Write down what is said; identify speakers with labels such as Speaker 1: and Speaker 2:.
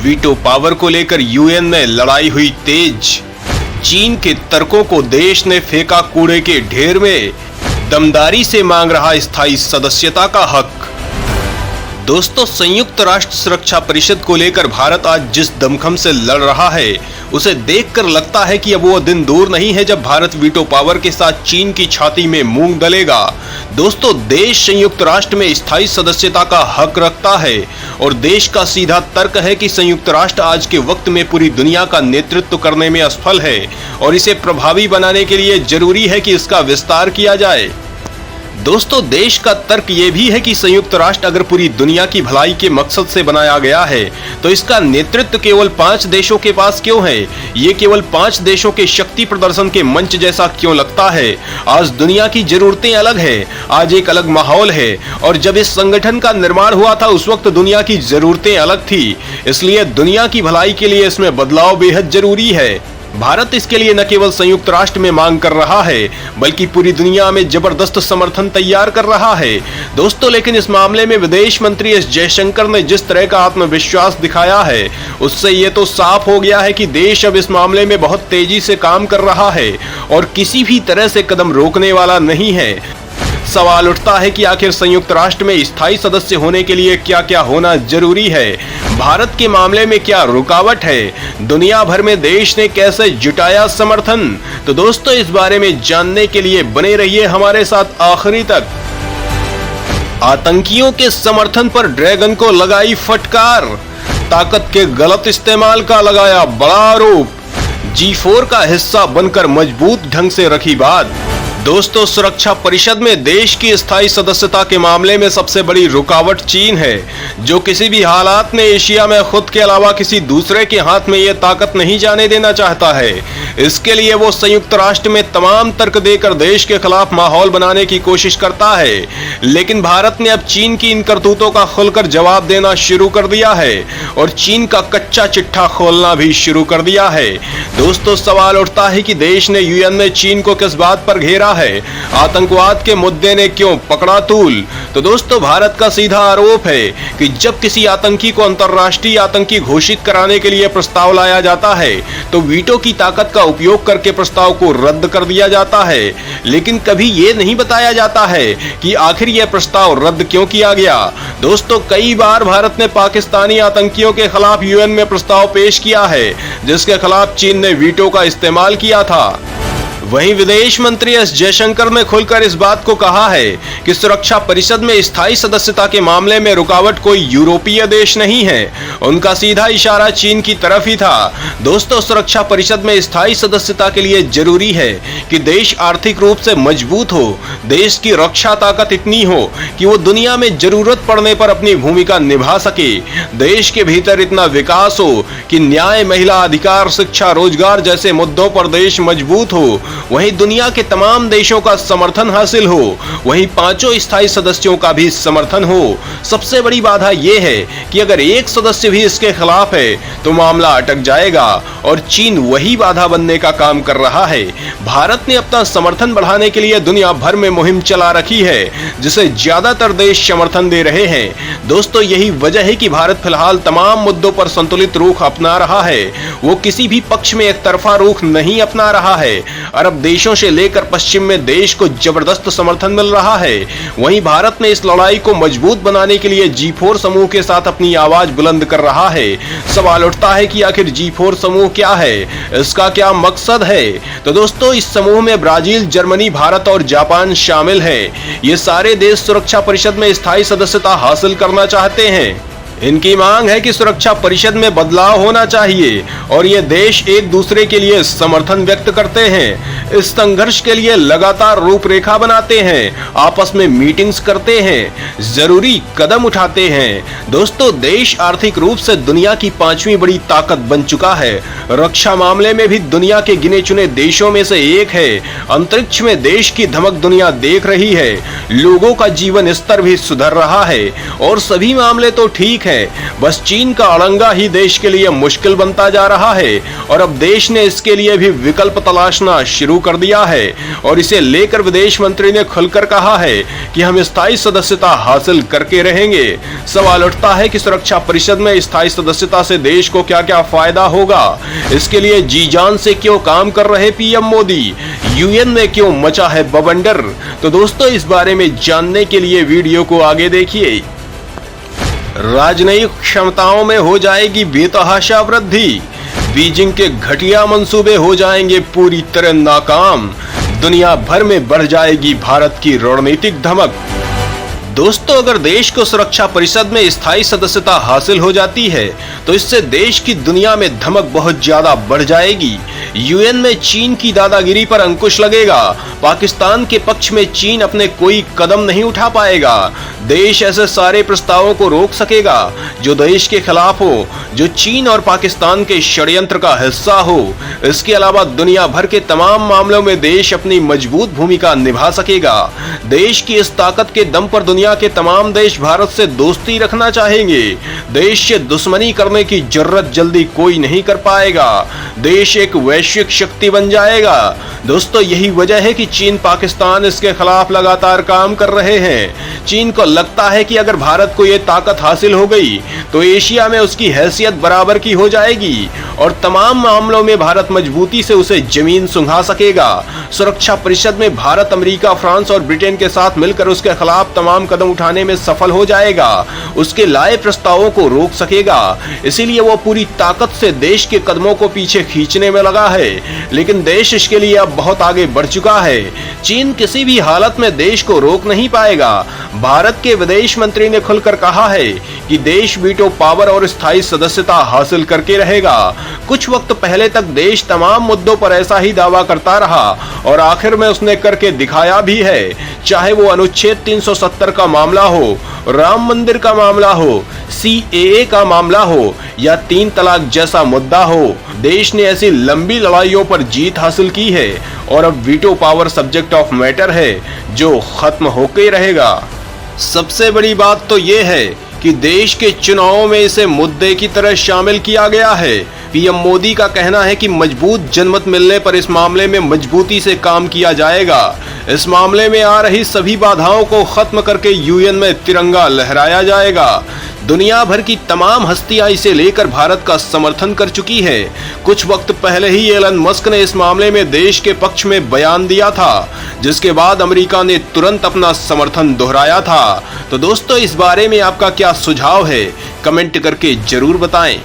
Speaker 1: Veto power को लेकर UN में लड़ाई हुई तेज। चीन के तर्कों को देश ने फेंका कूड़े के ढेर में, दमदारी से मांग रहा स्थायी सदस्यता का हक। दोस्तों, संयुक्त राष्ट्र सुरक्षा परिषद को लेकर भारत आज जिस दमखम से लड़ रहा है, उसे देखकर लगता है कि अब वो दिन दूर नहीं है जब भारत वीटो पावर के साथ चीन की छाती में मूंग दलेगा। दोस्तों, देश संयुक्त राष्ट्र में स्थायी सदस्यता का हक रखता है और देश का सीधा तर्क है कि संयुक्त राष्ट्र आज के वक्त में पूरी दुनिया का नेतृत्व करने में असफल है और इसे प्रभावी बनाने के लिए जरूरी है कि इसका विस्तार किया जाए। दोस्तों, देश का तर्क ये भी है कि संयुक्त राष्ट्र अगर पूरी दुनिया की भलाई के मकसद से बनाया गया है तो इसका नेतृत्व केवल 5 देशों के पास क्यों है? ये केवल 5 देशों के शक्ति प्रदर्शन के मंच जैसा क्यों लगता है? आज दुनिया की जरूरतें अलग है, आज एक अलग माहौल है और जब इस संगठन का निर्माण हुआ था उस वक्त दुनिया की जरूरतें अलग थी। इसलिए दुनिया की भलाई के लिए इसमें बदलाव बेहद जरूरी है। भारत इसके लिए न केवल संयुक्त राष्ट्र में मांग कर रहा है बल्कि पूरी दुनिया में जबरदस्त समर्थन तैयार कर रहा है। दोस्तों, लेकिन इस मामले में विदेश मंत्री एस जयशंकर ने जिस तरह का आत्मविश्वास दिखाया है उससे ये तो साफ हो गया है कि देश अब इस मामले में बहुत तेजी से काम कर रहा है और किसी भी तरह से कदम रोकने वाला नहीं है। सवाल उठता है कि आखिर संयुक्त राष्ट्र में स्थायी सदस्य होने के लिए क्या क्या होना जरूरी है? भारत के मामले में क्या रुकावट है? दुनिया भर में देश ने कैसे जुटाया समर्थन? तो दोस्तों, इस बारे में जानने के लिए बने रहिए हमारे साथ आखिरी तक। आतंकियों के समर्थन पर ड्रैगन को लगाई फटकार, ताकत के गलत इस्तेमाल का लगाया बड़ा आरोप, G4 का हिस्सा बनकर मजबूत ढंग से रखी बात। दोस्तों, सुरक्षा परिषद में देश की स्थायी सदस्यता के मामले में सबसे बड़ी रुकावट चीन है, जो किसी भी हालात में एशिया में खुद के अलावा किसी दूसरे के हाथ में ये ताकत नहीं जाने देना चाहता है। इसके लिए वो संयुक्त राष्ट्र में तमाम तर्क देकर देश के खिलाफ माहौल बनाने की कोशिश करता है। लेकिन भारत ने अब चीन की इन करतूतों का खुलकर जवाब देना शुरू कर दिया है और चीन का कच्चा चिट्ठा खोलना भी शुरू कर दिया है। दोस्तों, सवाल उठता है कि देश ने यूएन में चीन को किस बात पर घेरा है? आतंकवाद के मुद्दे ने क्यों पकड़ा तूल? तो दोस्तों, भारत का सीधा आरोप है कि जब किसी आतंकी को अंतर्राष्ट्रीय आतंकी घोषित कराने के लिए प्रस्ताव लाया जाता है तो वीटो की ताकत का उपयोग करके प्रस्ताव को रद्द कर दिया जाता है। लेकिन कभी ये नहीं बताया जाता है कि आखिर यह प्रस्ताव रद्द क्यों किया गया। दोस्तों, कई बार भारत ने पाकिस्तानी आतंकियों के खिलाफ यूएन में प्रस्ताव पेश किया है जिसके खिलाफ चीन ने वीटो का इस्तेमाल किया था। वहीं विदेश मंत्री एस जयशंकर ने खुलकर इस बात को कहा है कि सुरक्षा परिषद में स्थायी सदस्यता के मामले में रुकावट कोई यूरोपीय देश नहीं है। उनका सीधा इशारा चीन की तरफ ही था। दोस्तों, सुरक्षा परिषद में स्थायी सदस्यता के लिए जरूरी है कि देश आर्थिक रूप से मजबूत हो, देश की रक्षा ताकत इतनी हो कि वो दुनिया में जरूरत पड़ने पर अपनी भूमिका निभा सके, देश के भीतर इतना विकास हो कि न्याय, महिला अधिकार, शिक्षा, रोजगार जैसे मुद्दों पर देश मजबूत हो, वहीं दुनिया के तमाम देशों का समर्थन हासिल हो, वहीं 5 स्थायी सदस्यों का भी समर्थन हो। सबसे बड़ी बाधा यह है कि अगर एक सदस्य भी इसके खिलाफ है तो मामला अटक जाएगा और चीन वही बाधा बनने का काम कर रहा है। भारत ने अपना समर्थन बढ़ाने के लिए दुनिया भर में मुहिम चला रखी है जिसे ज्यादातर देश समर्थन दे रहे हैं। दोस्तों, यही वजह है कि भारत फिलहाल तमाम मुद्दों पर संतुलित रुख अपना रहा है। वो किसी भी पक्ष में एक तरफा रुख नहीं अपना रहा है। अरब देशों से लेकर पश्चिम में देश को जबरदस्त समर्थन मिल रहा है। वहीं भारत ने इस लड़ाई को मजबूत बनाने के लिए G4 समूह के साथ अपनी आवाज बुलंद कर रहा है। सवाल उठता है कि आखिर G4 समूह क्या है, इसका क्या मकसद है? तो दोस्तों, इस समूह में ब्राजील, जर्मनी, भारत और जापान शामिल है। ये सारे देश सुरक्षा परिषद में स्थायी सदस्यता हासिल करना चाहते हैं। इनकी मांग है कि सुरक्षा परिषद में बदलाव होना चाहिए और ये देश एक दूसरे के लिए समर्थन व्यक्त करते हैं, इस संघर्ष के लिए लगातार रूपरेखा बनाते हैं, आपस में मीटिंग्स करते हैं, जरूरी कदम उठाते हैं। दोस्तों, देश आर्थिक रूप से दुनिया की 5वीं बड़ी ताकत बन चुका है। रक्षा मामले में भी दुनिया के गिने चुने देशों में से एक है। अंतरिक्ष में देश की धमक दुनिया देख रही है। लोगों का जीवन स्तर भी सुधर रहा है और सभी मामले तो ठीक हैं, हैं। बस चीन का अड़ंगा ही देश के लिए मुश्किल बनता जा रहा है और अब देश ने इसके लिए भी विकल्प तलाशना शुरू कर दिया है और इसे लेकर विदेश मंत्री ने खुलकर कहा है कि हम स्थायी सदस्यता हासिल करके रहेंगे। सवाल उठता है कि सुरक्षा परिषद में स्थायी सदस्यता से देश को क्या क्या फायदा होगा। इसके लिए जी जान से क्यों काम कर रहे पीएम मोदी, यूएन में क्यों मचा है बवंडर। तो दोस्तों, इस बारे में जानने के लिए वीडियो को आगे देखिए। राजनयिक क्षमताओं में हो जाएगी बेतहाशा वृद्धि, बीजिंग के घटिया मंसूबे हो जाएंगे पूरी तरह नाकाम, दुनिया भर में बढ़ जाएगी भारत की रणनीतिक धमक। दोस्तों, अगर देश को सुरक्षा परिषद में स्थायी सदस्यता हासिल हो जाती है तो इससे देश की दुनिया में धमक बहुत ज्यादा बढ़ जाएगी। यूएन में चीन की दादागिरी पर अंकुश लगेगा। पाकिस्तान के पक्ष में चीन अपने कोई कदम नहीं उठा पाएगा। देश ऐसे सारे प्रस्तावों को रोक सकेगा जो देश के खिलाफ हो, जो चीन और पाकिस्तान के षड्यंत्र का हिस्सा हो। इसके अलावा दुनिया भर के तमाम मामलों में देश अपनी मजबूत भूमिका निभा सकेगा। देश की इस ताकत के दम पर दुनिया के तमाम देश भारत से दोस्ती रखना चाहेंगे। देश से दुश्मनी करने की जरूरत जल्दी कोई नहीं कर पाएगा। देश एक वैश्विक शक्ति बन जाएगा। दोस्तों, यही वजह है कि चीन पाकिस्तान इसके खिलाफ लगातार काम कर रहे हैं। चीन को लगता है कि अगर भारत को ये ताकत हासिल हो गई तो एशिया में उसकी हैसियत बराबर की हो जाएगी और तमाम मामलों में भारत मजबूती से उसे जमीन सुंघा सकेगा। सुरक्षा परिषद में भारत अमेरिका, फ्रांस और ब्रिटेन के साथ मिलकर उसके खिलाफ तमाम कदम उठाने में सफल हो जाएगा, उसके लाए प्रस्तावों को रोक सकेगा। इसीलिए वो पूरी ताकत से देश के कदमों को पीछे खींचने में लगा है, लेकिन देश इसके लिए अब बहुत आगे बढ़ चुका है। चीन किसी भी हालत में देश को रोक नहीं पाएगा। भारत के विदेश मंत्री ने खुलकर कहा है कि देश वीटो पावर और स्थायी सदस्यता हासिल करके रहेगा। कुछ वक्त पहले तक देश तमाम मुद्दों पर ऐसा ही दावा करता रहा और आखिर में उसने करके दिखाया भी है। चाहे वो अनुच्छेद 370 का मामला हो, राम मंदिर का मामला हो, सीएए का मामला हो या 3 तलाक जैसा मुद्दा हो, देश ने ऐसी लंबी लड़ाइयों पर जीत हासिल की है और अब veto power subject of matter है जो खत्म होके रहेगा। सबसे बड़ी बात तो ये है कि देश के चुनावों में इसे मुद्दे की तरह शामिल किया गया है। पीएम मोदी का कहना है कि मजबूत जनमत मिलने पर इस मामले में मजबूती से काम किया जाएगा। इस मामले में आ रही सभी बाधाओं को खत्म करके यूएन में तिरंगा लहराया जाएगा। दुनिया भर की तमाम हस्तियां इसे लेकर भारत का समर्थन कर चुकी है। कुछ वक्त पहले ही एलन मस्क ने इस मामले में देश के पक्ष में बयान दिया था, जिसके बाद अमेरिका ने तुरंत अपना समर्थन दोहराया था। तो दोस्तों, इस बारे में आपका क्या सुझाव है, कमेंट करके जरूर बताएं।